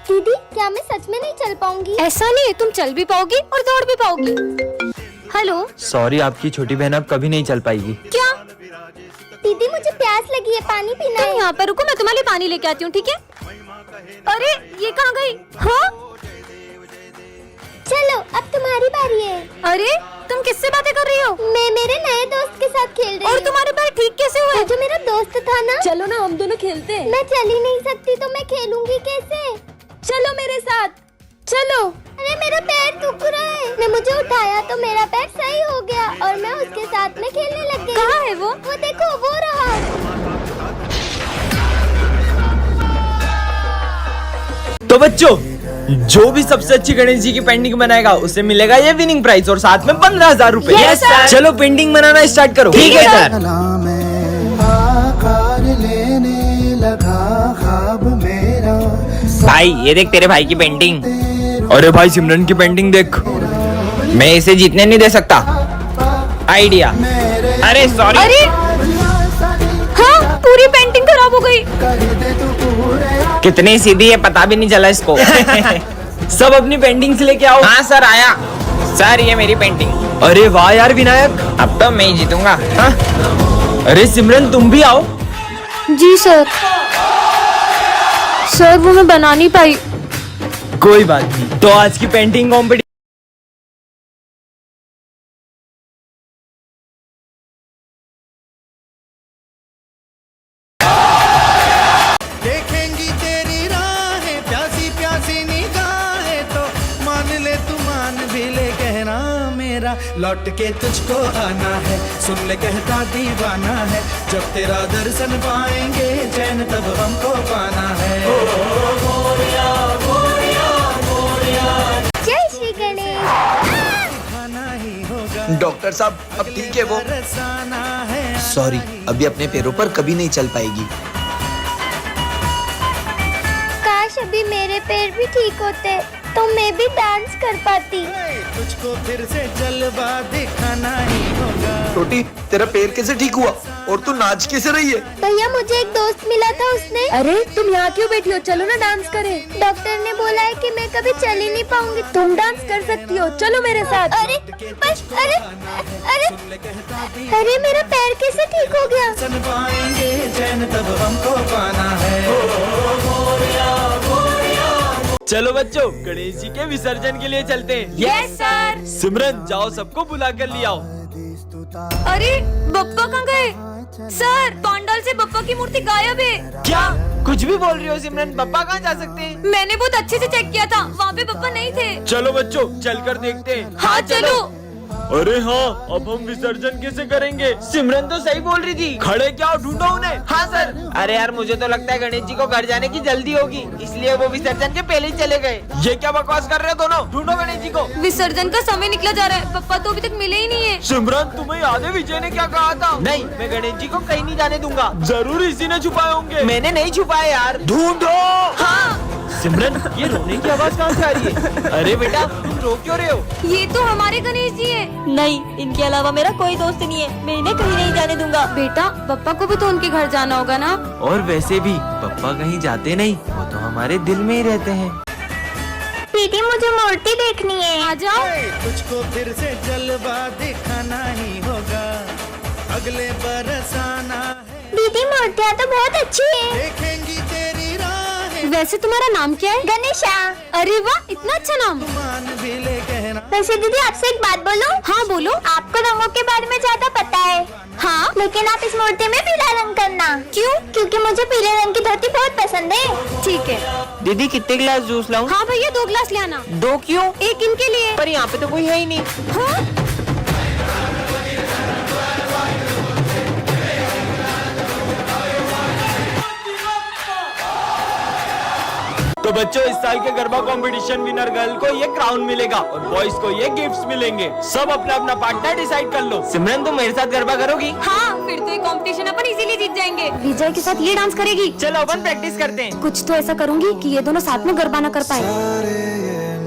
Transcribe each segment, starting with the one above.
दीदी क्या मैं सच में नहीं चल पाऊंगी? ऐसा नहीं है, तुम चल भी पाओगी और दौड़ भी पाओगी। हेलो। सॉरी, आपकी छोटी बहन अब कभी नहीं चल पाएगी। क्या? दीदी मुझे प्यास लगी है, पानी पीना तुम है। यहाँ पर रुको, मैं तुम्हारे लिए पानी लेके आती हूँ, ठीक है? अरे ये कहाँ गई? हाँ चलो अब तुम्हारी बारी है। अरे तुम किससे बातें कर रही हो? मैं मेरे नए दोस्त के साथ खेल रही हूँ। और तुम्हारे पैर ठीक कैसे हुए? वो जो मेरा दोस्त था ना। चलो ना हम दोनों खेलते हैं। मैं चल ही नहीं सकती तो मैं खेलूंगी कैसे? चलो मेरे साथ, चलो। अरे मेरा पैर दुख रहा है। ने मुझे उठाया तो मेरा पैर सही हो गया और मैं उसके साथ में खेलने लग गई। कहाँ है वो? वो देखो वो रहा। तो बच्चों, जो भी सबसे अच्छी गणेश जी की पेंटिंग बनाएगा उसे मिलेगा ये विनिंग प्राइज और साथ में 15,000 रूपए। Yes, sir. चलो पेंटिंग बनाना स्टार्ट करो। ठीक है सर। भाई ये देख तेरे भाई की पेंटिंग। अरे भाई सिमरन की पेंटिंग देख। मैं इसे जीतने नहीं दे सकता। आइडिया। अरे सॉरी। अरे हाँ, पूरी पेंटिंग खराब हो गई। कितनी सीधी है पता भी नहीं चला इसको। सब अपनी पेंटिंग्स लेके आओ। हाँ सर आया। सर ये मेरी पेंटिंग। अरे वाह यार विनायक। अब तो मैं ही जीतूंगा। हाँ? अरे सिमरन तुम भी आओ। जी सर। सर वो मैं बना नहीं पाई। कोई बात नहीं, तो आज की पेंटिंग कॉम्पिटिशन देखेंगी तेरी राहें, प्यासी प्यासी निगाहें तो मान ले तू मान भी ले कहना मेरा लौट के तुझको आना है। सुन ले कहता दीवाना है, जब तेरा दर्शन पाएंगे चैन तब हमको पाना है। जय श्री गणेश। खाना ही होगा डॉक्टर साहब अब ठीक है वो? बरसाना है। सॉरी, अभी अपने पैरों पर कभी नहीं चल पाएगी। काश अभी मेरे पैर भी ठीक होते तो मैं भी डांस कर पाती। तुझको फिर से जलवा दिखाना ही होगा। छोटी, तेरा पैर कैसे ठीक हुआ और तू नाच कैसे रही है? भैया मुझे एक दोस्त मिला था, उसने। अरे तुम यहाँ क्यों बैठी हो? चलो ना डांस करें। डॉक्टर ने बोला है कि मैं कभी चल ही नहीं पाऊंगी। तुम डांस कर सकती हो, चलो मेरे साथ। अरे बस अरे अरे अरे मेरा पैर कैसे ठीक हो गया? सन पाएंगे चैन तब हमको पाना है। चलो बच्चों, गणेश जी के विसर्जन के लिए चलते हैं। Yes sir. सिमरन जाओ, सबको बुला कर ले आओ। अरे बप्पा कहाँ गए? सर पंडाल से बप्पा की मूर्ति गायब है। क्या कुछ भी बोल रही हो सिमरन? पापा कहाँ जा सकते हैं? मैंने बहुत अच्छे से चेक किया था, वहाँ पे बप्पा नहीं थे। चलो बच्चों चल कर देखते हैं। हाँ चलो। अरे हाँ, अब हम विसर्जन कैसे करेंगे? सिमरन तो सही बोल रही थी। खड़े क्या हो, ढूंढो उन्हें। हाँ सर। अरे यार मुझे तो लगता है गणेश जी को घर जाने की जल्दी होगी, इसलिए वो विसर्जन के पहले ही चले गए। ये क्या बकवास कर रहे हो दोनों? ढूंढो गणेश जी को। विसर्जन का समय निकला जा रहा है, पप्पा तो अभी तक मिले ही नहीं है। सिमरन तुम्हें याद है विजय ने क्या कहा था? नहीं, मैं गणेश जी को कहीं नहीं जाने दूंगा। जरूर इसी ने छुपाए होंगे। मैंने नहीं छुपाया यार। ढूंढो। हाँ सिमरन ये रोने की आवाज कहाँ से आ रही है? अरे बेटा तुम रो क्यों रहे हो? ये तो हमारे गणेश जी है। नहीं, इनके अलावा मेरा कोई दोस्त नहीं है, मैं इन्हें कहीं नहीं जाने दूंगा। बेटा पप्पा को भी तो उनके घर जाना होगा ना। और वैसे भी पापा कहीं जाते नहीं, वो तो हमारे दिल में ही रहते हैं। दीदी मुझे मूर्ति देखनी है। आ जाओ। तुझको फिर से जलवा दिखाना ही होगा, अगले बरस आना है। दीदी मूर्तियाँ तो बहुत अच्छी है। देखेंगी तेरी राहें, वैसे तुम्हारा नाम क्या है? गणेशा। अरे वाह, इतना अच्छा नाम। मान भी ले कहना। वैसे दीदी आपसे एक बात बोलूं? हाँ बोलो। आपको रंगों के बारे में ज्यादा पता है। हाँ लेकिन आप इस मूर्ति में पीला रंग करना। क्यों? क्योंकि मुझे पीले रंग की धोती बहुत पसंद है। ठीक है। दीदी कितने गिलास जूस लाऊं? हाँ भैया 2 गिलास ले आना। 2 क्यों? एक इनके लिए। पर यहाँ पे तो कोई है ही नहीं। हाँ? तो बच्चों इस साल के गरबा कंपटीशन विनर गर्ल को ये क्राउन मिलेगा और बॉयज को ये गिफ्ट्स मिलेंगे। सब अपना अपना पार्टनर डिसाइड कर लो। सिमरन तुम मेरे साथ गरबा करोगी? हाँ फिर तो ये कंपटीशन अपन इजीली जीत जाएंगे। विजय के साथ ये डांस करेगी। चलो अपन प्रैक्टिस करते हैं। कुछ तो ऐसा करूंगी कि ये दोनों साथ में गरबा न कर पाए। सारे ये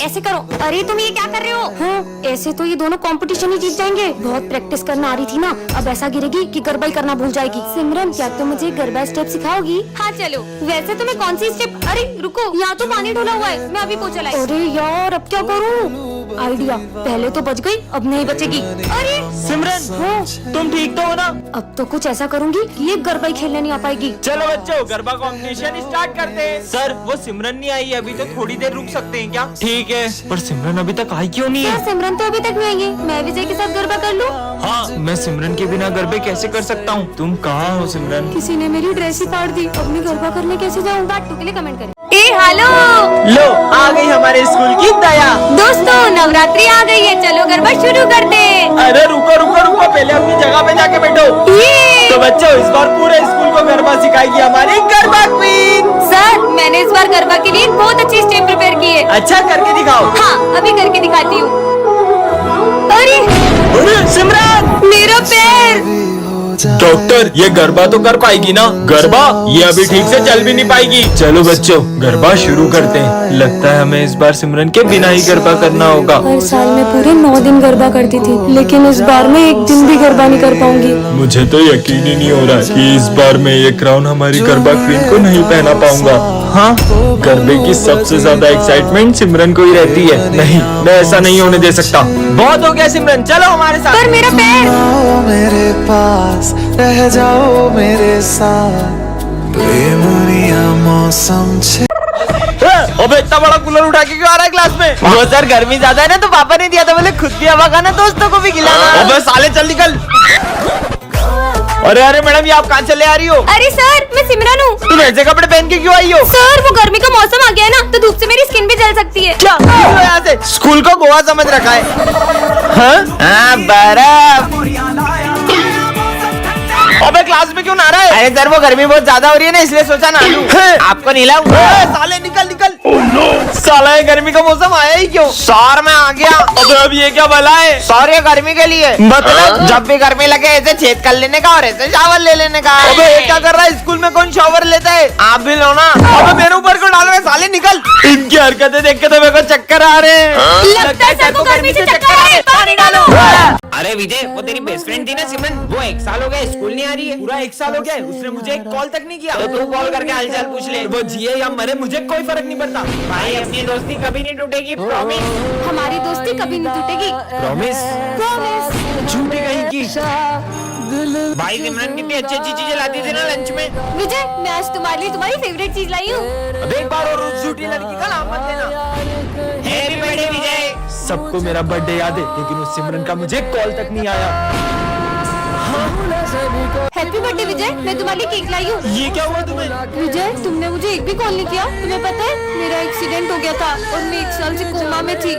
ऐसे करो। अरे तुम ये क्या कर रहे हो? हाँ, ऐसे तो ये दोनों कंपटीशन ही जीत जाएंगे। बहुत प्रैक्टिस करना आ रही थी ना, अब ऐसा गिरेगी कि गरबा ही करना भूल जाएगी। सिमरन, क्या तुम मुझे गरबा स्टेप सिखाओगी? हाँ चलो। वैसे तुम्हें कौन सी स्टेप? अरे रुको, यहाँ तो पानी ढोला हुआ है, मैं अभी पोछा लाई। अरे यार, अब क्या करूँ? आइडिया, पहले तो बच गई, अब नहीं बचेगी। अरे सिमरन, हाँ, तुम ठीक तो हो ना? अब तो कुछ ऐसा करूँगी कि ये गरबा ही खेलने नहीं आ पाएगी। चलो बच्चों, गरबा कंपटीशन स्टार्ट करते हैं। सर, वो सिमरन नहीं आई, अभी तो थोड़ी देर रुक सकते हैं क्या? ठीक है, पर सिमरन अभी तक आई क्यों नहीं क्या है? सिमरन तो अभी तक नहीं आएंगी? मैं विजय के साथ गरबा कर लूँ? हाँ, मैं सिमरन के बिना गरबे कैसे कर सकता हूँ? तुम कहाँ हो सिमरन? किसी ने मेरी ड्रेस ही फाड़ दी, अब मैं गरबा करने कैसे जाऊँ? पार्ट 2 के लिए कमेंट करें। हेलो लो, आ गई हमारे स्कूल की दया। दोस्तों, नवरात्रि आ गई है, चलो गरबा शुरू करते हैं। अरे रुको रुको रुको, पहले अपनी जगह पे जाके बैठो। तो बच्चों, इस बार पूरे स्कूल को गरबा सिखाएगी हमारी गरबा क्वीन। सर, मैंने इस बार गरबा के लिए बहुत अच्छी स्टेप प्रिपेयर की है। अच्छा, करके दिखाओ। हाँ, अभी करके दिखाती हूँ। अरे सिमरन, मेरा पैर। डॉक्टर, ये गरबा तो कर पाएगी ना? गरबा? ये अभी ठीक से चल भी नहीं पाएगी। चलो बच्चों, गरबा शुरू करते हैं। लगता है हमें इस बार सिमरन के बिना ही गरबा करना होगा। हर साल मैं पूरे 9 दिन गरबा करती थी, लेकिन इस बार मैं एक दिन भी गरबा नहीं कर पाऊंगी। मुझे तो यकीन ही नहीं हो रहा कि इस बार मैं ये क्राउन हमारी गरबा क्वीन को नहीं पहना पाऊंगा। हाँ, गरबे की सबसे ज्यादा एक्साइटमेंट सिमरन को ही रहती है। नहीं, मैं ऐसा नहीं होने दे सकता। बहुत हो गया सिमरन, चलो हमारे साथ। पर मेरा पैर। मेरे पास रह जाओ मेरे साथ, प्रेमनिया मौसम छे। अबे, इतना बड़ा कूलर उठा के क्यों आ रहा है क्लास में? वो सर, गर्मी ज्यादा है ना, तो पापा ने दिया था, बोले खुद भी हवा खाना, दोस्तों को भी खिलाना। अबे साले, चल निकल। अरे अरे मैडम, ये आप कहाँ चले आ रही हो? अरे सर, मैं सिमरन हूँ। तुम ऐसे कपड़े पहन के क्यों आई हो? सर, वो गर्मी का मौसम आ गया है ना, तो धूप से मेरी स्किन भी जल सकती है। क्या यहाँ से? स्कूल को गोवा समझ रखा है? हाँ, बर्फ। अबे क्लास में क्यों नहा रहा है? अरे सर, वो गर्मी बहुत ज्यादा हो रही है ना, इसलिए सोचा ना लूं। आपको नहलाऊं? साले निकल निकल। साला, ये गर्मी का मौसम आया ही क्यों? सर, मैं आ गया। अबे अब ये क्या भला है? सर, ये गर्मी के लिए। मतलब? जब भी गर्मी लगे ऐसे छेद कर लेने का और ऐसे शावर ले लेने का। अबे ये क्या कर रहा है? स्कूल में कौन शावर लेता है? आप भी लो ना। अबे मेरे ऊपर क्यों डाल रहे? साले निकल। इनकी हरकतें देख के तो मेरे को चक्कर आ रहे हैं। लगता है सर को गर्मी से चक्कर आ रहे हैं, पानी डालो। अरे विजय, वो तेरी बेस्ट फ्रेंड थी ना सिमरन, वो 1 साल हो गया स्कूल नहीं आ रही है। पूरा 1 साल हो गया है, उसने मुझे एक कॉल तक नहीं किया। तो तू कॉल करके हालचाल पूछ ले। वो जिए या मरे, मुझे कोई फर्क नहीं पड़ता। भाई, अपनी दोस्ती कभी नहीं टूटेगी, प्रॉमिस। हमारी दोस्ती कभी नहीं टूटेगी। प्रॉमिस? प्रॉमिस। झूठी कहीं की। भाई, सिमरन कितनी अच्छी अच्छी चीजें लाती थी ना लंच में। विजय, मैं आज तुम्हारे लिए तुम्हारी फेवरेट चीज लाई हूँ। अब एक बार और उस झूठी लड़की का नाम मत लेना। हैप्पी बर्थडे विजय। सबको मेरा बर्थडे याद है, लेकिन उस सिमरन का मुझे कॉल तक नहीं आया। हैप्पी बर्थडे विजय, मैं तुम्हारे लिए केक लाई हूँ। ये क्या हुआ तुम्हें? विजय, तुमने मुझे एक भी कॉल नहीं किया। तुम्हें पता है, मेरा एक्सीडेंट हो गया था और मैं 1 साल से कोमा में थी।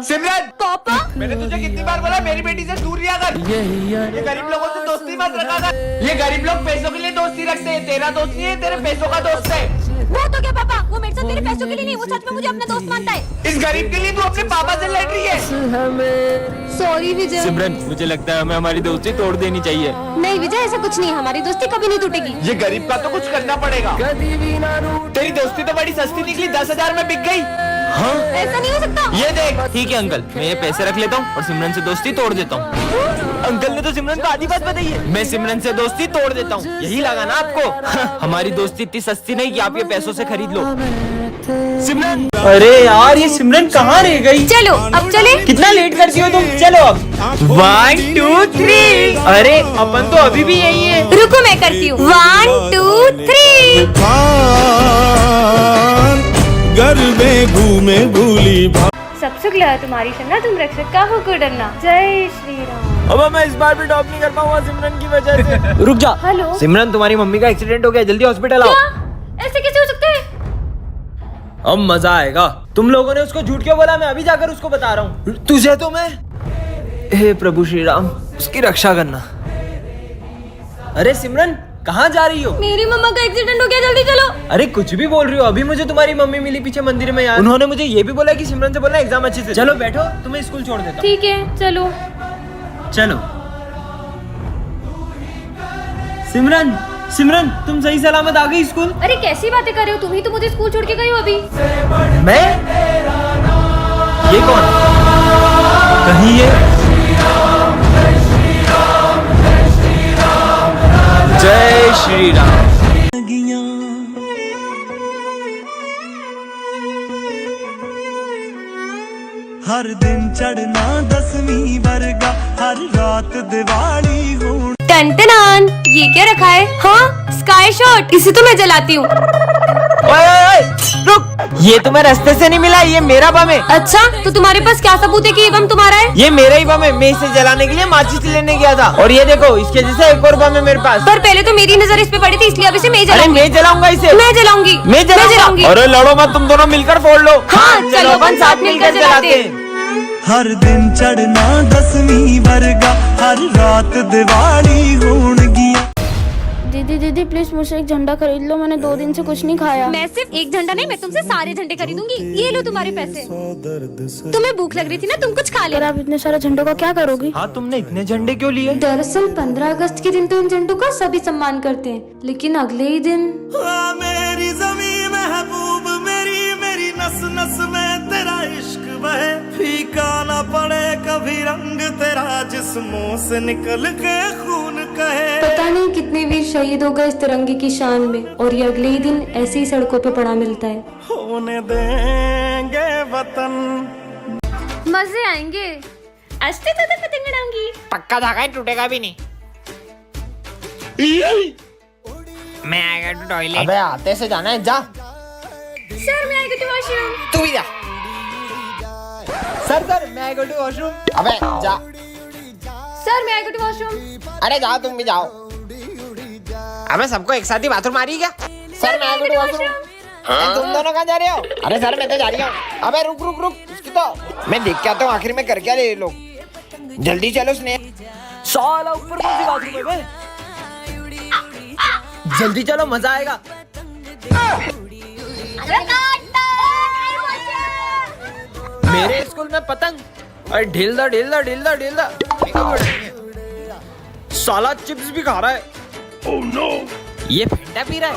सिमरन, पापा, मैंने तुझे कितनी बार बोला मेरी बेटी से दूर रहा कर। ये गरीब लोगों से दोस्ती मत रखा कर। ये गरीब लोग पैसों के लिए दोस्ती रखते हैं। तेरा दोस्त नहीं है, तेरे पैसों का दोस्त है। वो तो क्या पापा, वो मेरे साथ तेरे पैसों के लिए नहीं, वो सच में मुझे अपना दोस्त मानता है। इस गरीब के लिए तू अपने पापा से लड़ रही है। सॉरी विजय। सिमरन, मुझे लगता है हमें हमारी दोस्ती तोड़ देनी चाहिए। नहीं विजय, ऐसा कुछ नहीं, हमारी दोस्ती कभी नहीं टूटेगी। ये गरीब का तो कुछ करना पड़ेगा। तेरी दोस्ती तो बड़ी सस्ती निकली, 10,000 में बिक गई। हाँ? ऐसा नहीं हो सकता। ये देख। ठीक है अंकल, मैं ये पैसे रख लेता हूँ और सिमरन से दोस्ती तोड़ देता हूँ। अंकल ने तो सिमरन को आधी बात बताई है। मैं सिमरन से दोस्ती तोड़ देता हूँ, यही लगा ना आपको? हमारी दोस्ती इतनी सस्ती नहीं कि आप ये पैसों से खरीद लो। सिमरन, अरे यार, ये सिमरन कहाँ रह गई? चलो अब चले। कितना लेट करती हो तुम? चलो अब। 1 2 3। अरे अपन तो अभी भी यही है। रुको, मैं करती हूँ। 1 2 3। घर में घूमे भूली सब सुख लगा तुम्हारी शन्ना, तुम रक्षक का हो को डरना। जय श्री राम। अब मैं इस बार भी टॉप नहीं कर पाऊंगा सिमरन की वजह से। रुक जा। हेलो सिमरन, तुम्हारी मम्मी का एक्सीडेंट हो गया, जल्दी हॉस्पिटल आओ। क्या? ऐसे कैसे हो सकता है? अब मजा आएगा। तुम लोगों ने उसको झूठ क्यों बोला? मैं अभी जाकर उसको बता रहा हूँ। तुझे तो मैं। हे प्रभु श्री राम, उसकी रक्षा करना। अरे सिमरन, कहाँ जा रही हो? मेरी मम्मा का एक्सीडेंट हो गया, जल्दी चलो। अरे कुछ भी बोल रही हो? अभी मुझे तुम्हारी मम्मी मिली पीछे मंदिर में यार। उन्होंने मुझे ये भी बोला कि सिमरन से बोलना एग्जाम अच्छे से। चलो बैठो, तुम्हें स्कूल छोड़ देता हूँ। ठीक है, चलो। चलो। सिमरन, सिमरन तुम सही सलामत आ गई स्कूल? अरे कैसी बातें कर रहे हो, तुम ही तो मुझे स्कूल छोड़ के गई हो अभी। मैं? ये कौन? कहीं ये जय श्री राम। हर दिन चढ़ना 10वीं वर्गा, हर रात दिवाली हो। टन ये क्या रखा है? हाँ स्काई शॉट, इसे तो मैं जलाती हूँ। ओए, रुक, ये तुम्हें रास्ते से नहीं मिला, ये मेरा बम है। अच्छा तो तुम्हारे पास क्या सबूत है कि ये बम तुम्हारा है? ये मेरा ही बम है, मैं इसे जलाने के लिए माचिस लेने गया था। और ये देखो, इसके जैसा एक और बम है मेरे पास। पर पहले तो मेरी नजर इस पे पड़ी थी, इसलिए अब इसे मैं अरे जलाऊंगी। मैं जलाऊंगा इसे, मैं जलाऊंगी। मैं जलाऊंगी। अरे लड़ो मत, तुम दोनों मिलकर फोड़ लो। हाँ, चलो अपन साथ मिलकर जलाते हैं। हर दिन चढ़ना 10वीं वर्गा, हर रात दिवाली होण गिया। दीदी दीदी प्लीज मुझे एक झंडा खरीद लो, मैंने 2 दिन से कुछ नहीं खाया। मैं सिर्फ एक झंडा नहीं, मैं तुमसे सारे झंडे खरीदूंगी। ये लो तुम्हारे पैसे। तुम्हें भूख लग रही थी ना, तुम कुछ खा ले। आप इतने सारे झंडों का क्या करोगी? हाँ तुमने इतने झंडे क्यों लिए? दरअसल 15 अगस्त के दिन तो इन झंडों का सभी सम्मान करते हैं, लेकिन अगले ही दिन मेरी ज़मीं महबूब मेरी, मेरी नस नस में तेरा इश्क बहे, फीका ना पड़े कभी रंग तेरा, जिस्मों से निकल के खून कहे। पता नहीं कितने वीर शहीद हो गए इस तिरंगे की शान में, और ये अगले ही दिन ऐसे ही सड़कों पे पड़ा मिलता है। होने देंगे वतन, मजे आएंगे। अस्ते तो पतंग उड़ाऊंगी। पक्का धागा है, टूटेगा भी नहीं। मैं आएगा टू टॉयलेट। अबे आते से जाना है, जा। सर मैं आएगा टू वॉशरूम। तू भी जा। सर मैं आएगा टू वॉशरूम। अबे जा। सर मैं आएगा टू वॉशरूम। अरे जाओ, तुम भी जाओ। अबे सबको एक साथ ही बाथरूम आ रही है क्या? सर मैं आएगा टू वॉशरूम। तुम दोनों कहाँ जा रहे हो? अरे सर मैं तो जा रही हूँ। अबे रुक रुक रुक, इसकी तो मैं देख के आता हूँ आखिर में कर क्या रहे ये लोग। जल्दी चलो स्नेह। साला ऊपर कौन सी बाथरूम है बे? जल्दी चलो, मजा आएगा। मेरे स्कूल में पतंग। अरे ढील दा ढील दा ढील दा ढील दा। साला चिप्स भी खा रहा है। Oh no! ये फंडा पी रहा है।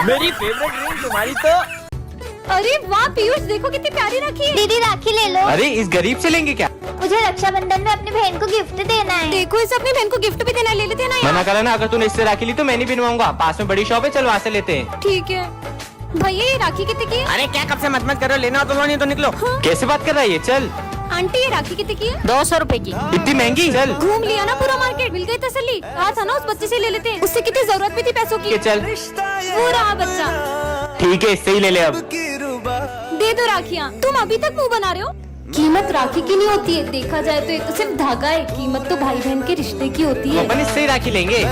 मेरी फेवरेट ड्रिंक तुम्हारी तो। अरे वाह पीयूष, देखो कितनी प्यारी राखी है। दीदी राखी ले लो। अरे इस गरीब से लेंगे क्या? मुझे रक्षाबंधन में अपनी बहन को गिफ्ट देना है। देखो इसे अपनी बहन को गिफ्ट भी देना, ले लेते हैं ना। मना करा ना, अगर तूने इससे राखी ली तो मैं नहीं बनवाऊंगा। पास में बड़ी शॉप है, चल वहाँ से लेते हैं। ठीक है भैया, ये राखी कितने की है? अरे क्या कब से मत कर रहे हो, लेना तो लो, नहीं तो निकलो। कैसे बात कर रहा है ये? चल। आंटी ये राखी कितने की है? 200 रुपए की। इतनी महंगी? चल घूम लिया ना पूरा मार्केट, मिल गई तसल्ली। कहा था ना उस बच्चे से ले लेते हैं, उससे कितनी जरूरत भी थी पैसों की। चल वो रहा बच्चा। ठीक है, इससे ही ले ले अब। दे दो राखियाँ। तुम अभी तक मुंह बना रहे हो। कीमत राखी की नहीं होती है, देखा जाए तो ये तो सिर्फ धागा है। कीमत तो भाई बहन के रिश्ते की होती है। अपन इससे ही राखी लेंगे।